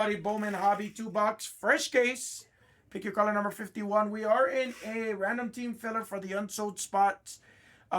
Bowman Hobby 2-box. Fresh case. Pick your color number 51. We are in a random team filler for the unsold spots.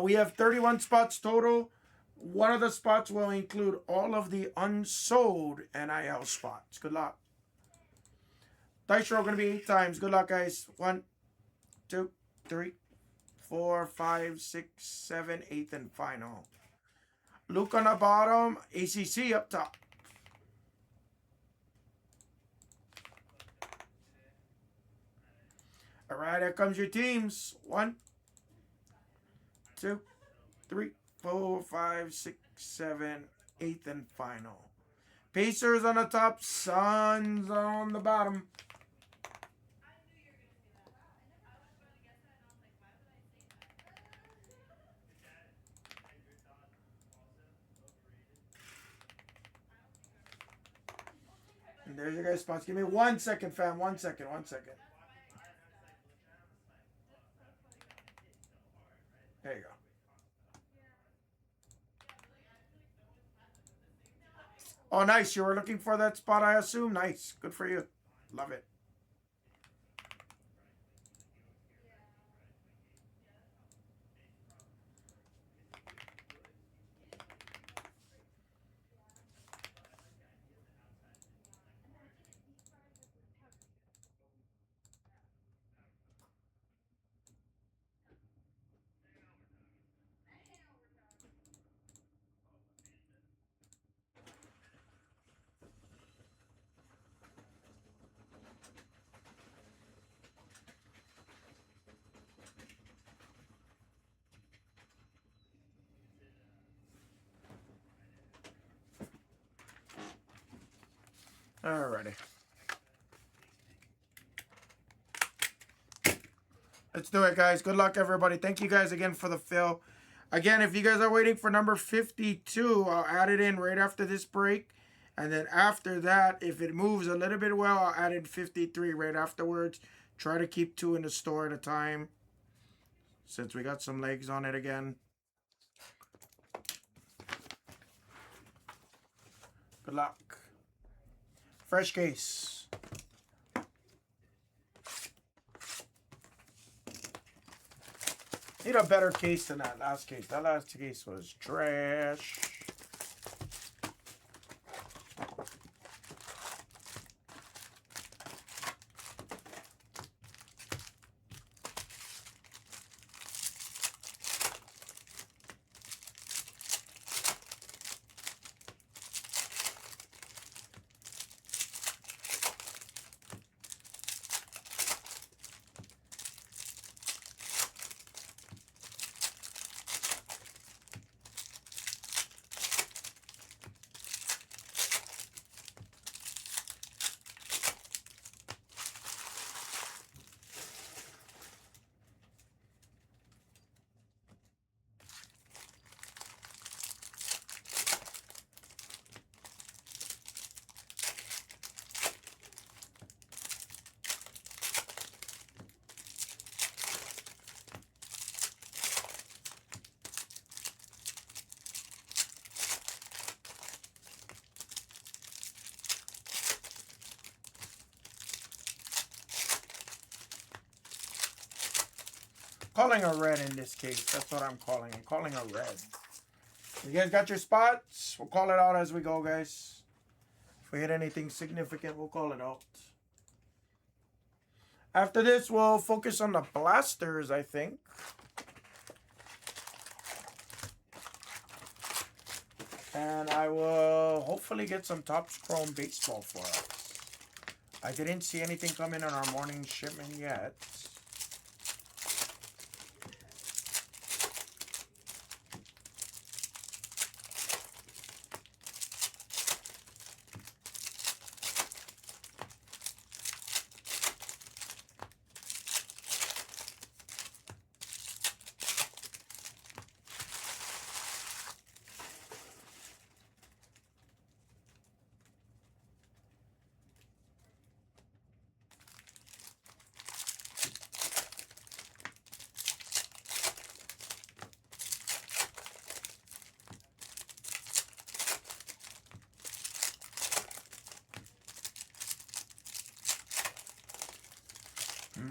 We have 31 spots total. One of the spots will include all of the unsold NIL spots. Good luck. Dice roll going to be 8 times. Good luck, guys. 1, 2, 3, 4, 5, 6, 7, 8th, and final. Luke on the bottom. ACC up top. All right, here comes your teams. 1, 2, 3, 4, 5, 6, 7, 8th, and final. Pacers on the top. Suns on the bottom. And there's your guys' spots. Give me 1 second, fam. 1 second. 1 second. There you go. Oh, nice. You were looking for that spot, I assume. Nice. Good for you. Love it. Alrighty. Let's do it, guys. Good luck, everybody. Thank you guys again for the fill. Again, if you guys are waiting for number 52, I'll add it in right after this break. And then after that, if it moves a little bit well, I'll add in 53 right afterwards. Try to keep 2 in the store at a time, since we got some legs on it again. Good luck. Fresh case. Need a better case than that last case. That last case was trash. Calling a red in this case. That's what I'm calling. I'm calling a red. You guys got your spots? We'll call it out as we go, guys. If we hit anything significant, we'll call it out. After this, we'll focus on the blasters, I think. And I will hopefully get some Topps Chrome baseball for us. I didn't see anything come in on our morning shipment yet. All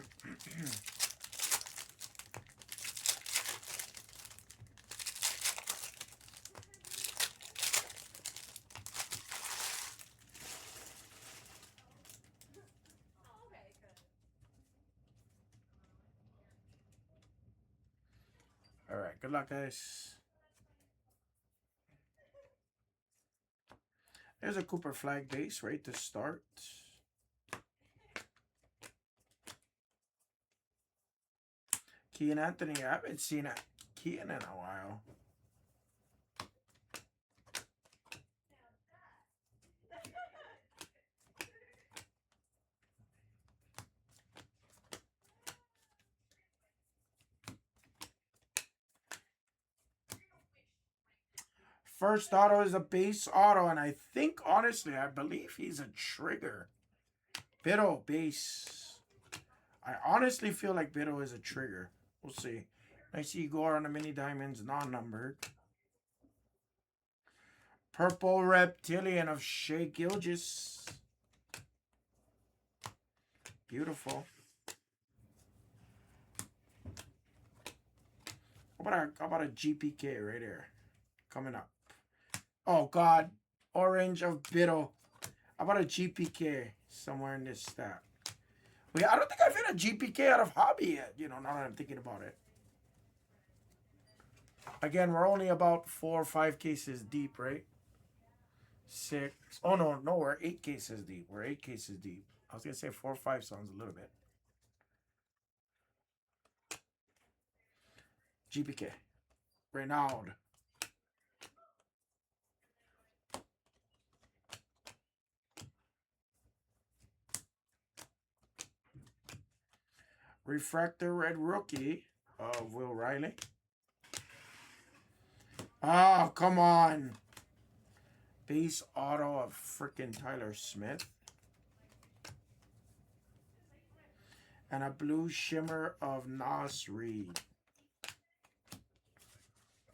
right, good luck, guys. There's a Cooper flag base right to start. Key and Anthony, I haven't seen Keaton in a while. First auto is a base auto, and I think, honestly, I believe he's a trigger. Biddle base. I honestly feel like Biddle is a trigger. We'll see. I see Gore on the mini diamonds, non-numbered. Purple Reptilian of Shea Gilgis. Beautiful. How about a GPK right here? Coming up. Oh, God. Orange of Biddle. How about a GPK somewhere in this stack? Wait, I don't think I've hit a GPK out of hobby yet. You know, now that I'm thinking about it. Again, we're only about 4 or 5 cases deep, right? 6. Oh, no, we're 8 cases deep. We're 8 cases deep. I was going to say 4 or 5 sounds a little bit. GPK. Renaud. Refractor Red Rookie of Will Riley. Oh, come on. Base auto of freaking Tyler Smith. And a blue shimmer of Nas Reed.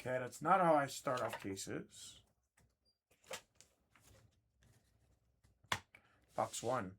Okay, that's not how I start off cases. Box 1.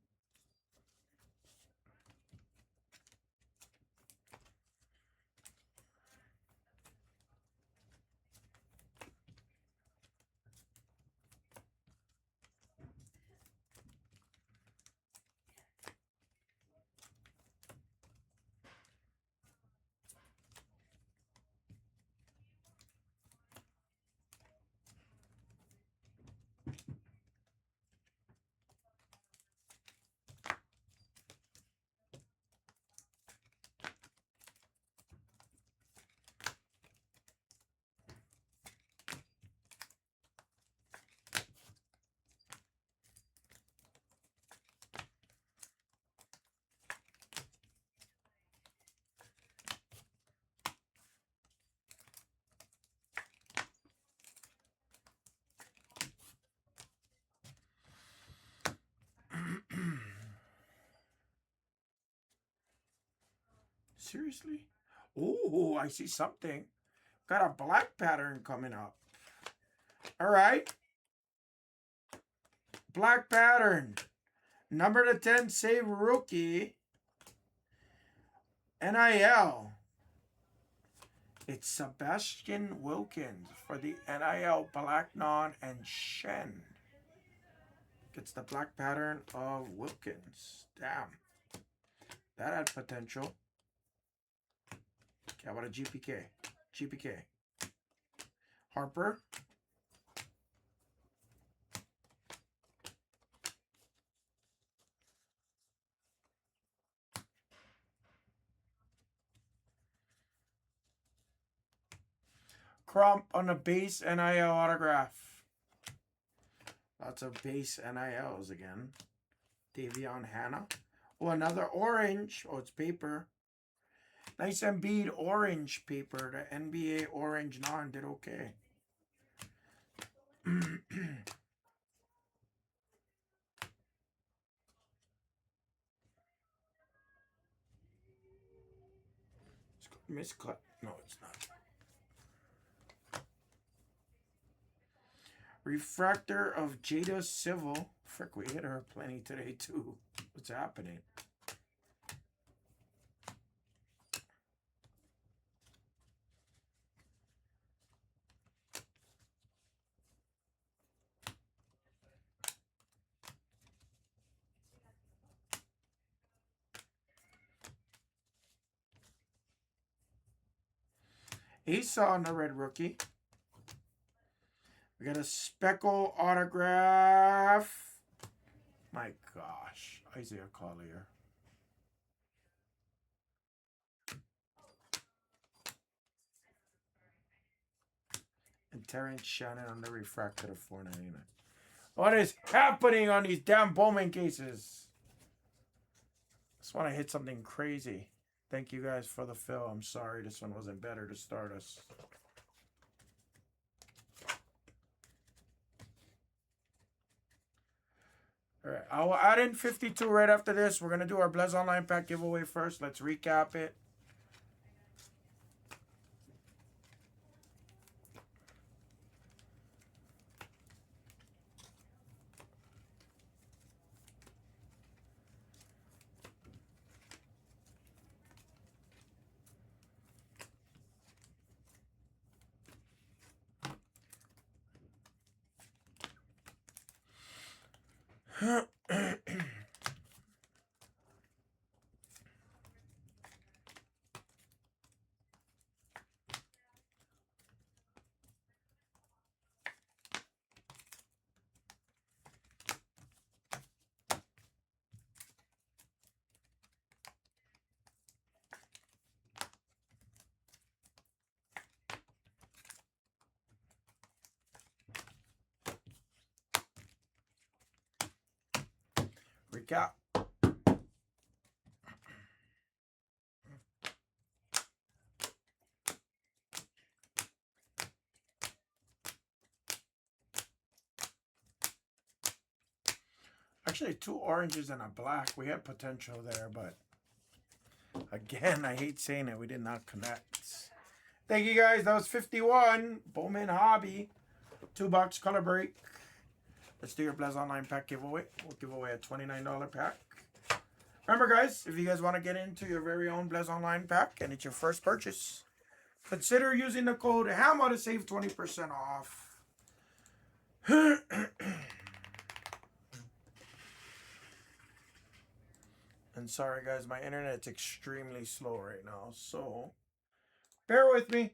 Seriously? Oh, I see something. Got a black pattern coming up. All right. Black pattern. Number to 10, save rookie. NIL. It's Sebastian Wilkins for the NIL Black Non and Shen. Gets the black pattern of Wilkins. Damn. That had potential. Okay, how about a GPK? GPK. Harper. Crump on a base NIL autograph. Lots of base NILs again. Davion Hannah. Oh, another orange. Oh, it's paper. Nice Embiid orange paper. The NBA orange non did okay. Miscut. No, it's not. Refractor of Jada Civil. Frick, we hit her plenty today, too. What's happening? Asa on the red rookie. We got a Speckle autograph. My gosh. Isaiah Collier. And Terrence Shannon on the refracted of $4.99. What is happening on these damn Bowman cases? Just want to hit something crazy. Thank you guys for the fill. I'm sorry this one wasn't better to start us. All right, I will add in 52 right after this. We're going to do our Blez Online Pack giveaway first. Let's recap it. Recap. Actually, 2 oranges and a black. We had potential there, but again, I hate saying it. We did not connect. Thank you guys. That was 51. Bowman Hobby. 2-box color break. Let's do your Blez Online Pack giveaway. We'll give away a $29 pack. Remember, guys, if you guys want to get into your very own Blez Online Pack and it's your first purchase, consider using the code HAMA to save 20% off. And sorry, guys, my internet's extremely slow right now, so bear with me.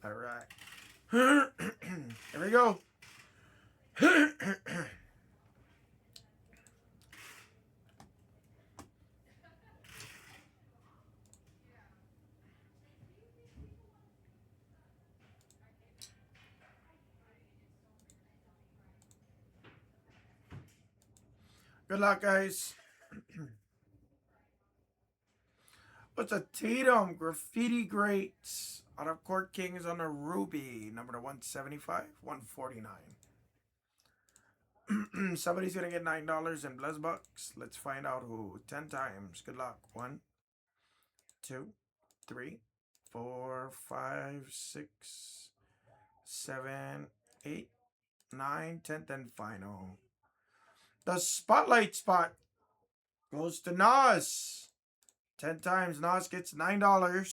All right. Here we go. Good luck, guys. What's a Tatum Graffiti Greats out of Court Kings on a Ruby, number 175, 149. Somebody's gonna get $9 in Blez Bucks. Let's find out who. 10 times. Good luck. 1, 2, 3, 4, 5, 6, 7, 8, 9, 10th and final. The spotlight spot goes to Nas. 10 times. Nas gets $9.